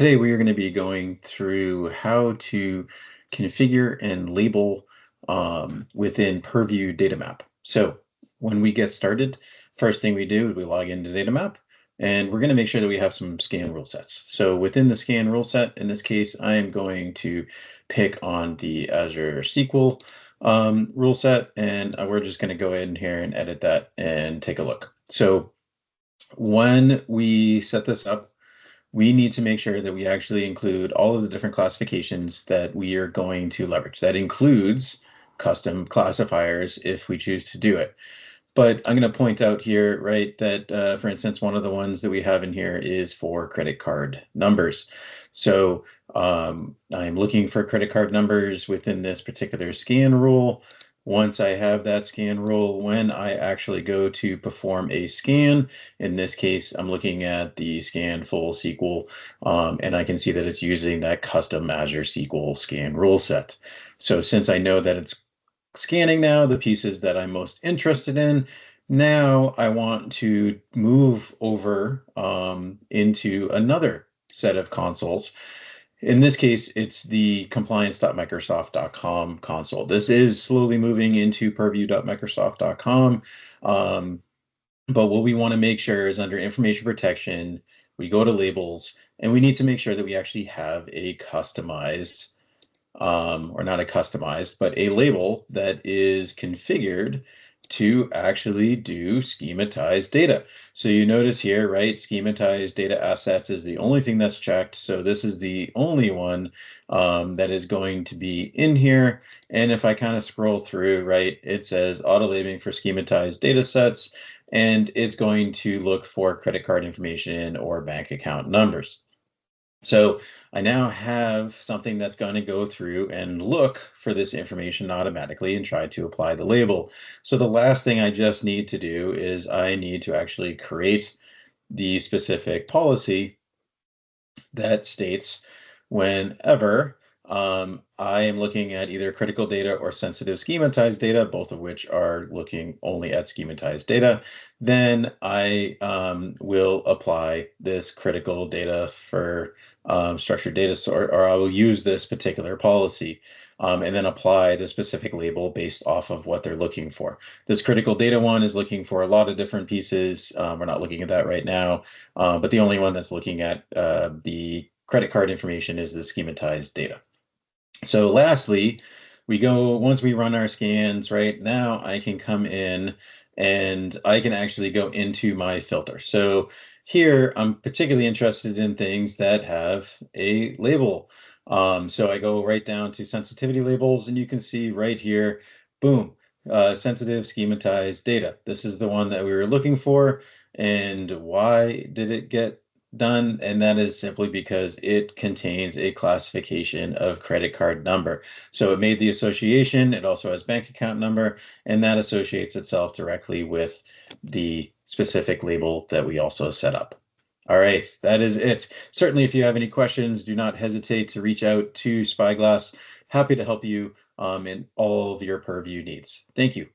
Today we are going to be going through how to configure and label within Purview data map. So when we get started, first thing we do is we log into data map, and we're going to make sure that we have some scan rule sets. So within the scan rule set, in this case, I am going to pick on the Azure SQL rule set, and we're just going to go in here and edit that and take a look. So when we set this up, we need to make sure that we actually include all of the different classifications that we are going to leverage. That includes custom classifiers if we choose to do it. But I'm going to point out here, right, that for instance, one of the ones that we have in here is for credit card numbers. So I'm looking for credit card numbers within this particular scan rule. Once I have that scan rule, when I actually go to perform a scan, in this case, I'm looking at the scan full SQL, and I can see that it's using that custom Azure SQL scan rule set. So since I know that it's scanning now the pieces that I'm most interested in, now I want to move over into another set of consoles. In this case, it's the compliance.microsoft.com console. This is slowly moving into purview.microsoft.com. But what we want to make sure is under information protection, we go to labels, and we need to make sure that we actually have a customized, or not a customized, but a label that is configured to actually do schematized data. So you notice here, right, schematized data assets is the only thing that's checked. So this is the only one that is going to be in here. And if I kind of scroll through, right, it says auto labeling for schematized data sets, and it's going to look for credit card information or bank account numbers. So I now have something that's going to go through and look for this information automatically and try to apply the label. So the last thing I just need to do is I need to actually create the specific policy that states whenever I am looking at either critical data or sensitive schematized data, both of which are looking only at schematized data, then I will apply this critical data for structured data store, or I will use this particular policy and then apply the specific label based off of what they're looking for. This critical data one is looking for a lot of different pieces. We're not looking at that right now, but the only one that's looking at the credit card information is the schematized data. So lastly, once we run our scans, right now I can come in and I can actually go into my filter. So here I'm particularly interested in things that have a label. So I go right down to sensitivity labels, and you can see right here, boom, sensitive schematized data. This is the one that we were looking for. And why did it get done? And that is simply because it contains a classification of credit card number. So it made the association. It also has bank account number, and that associates itself directly with the specific label that we also set up. All right, that is it. Certainly, if you have any questions, do not hesitate to reach out to Spyglass. Happy to help you in all of your Purview needs. Thank you.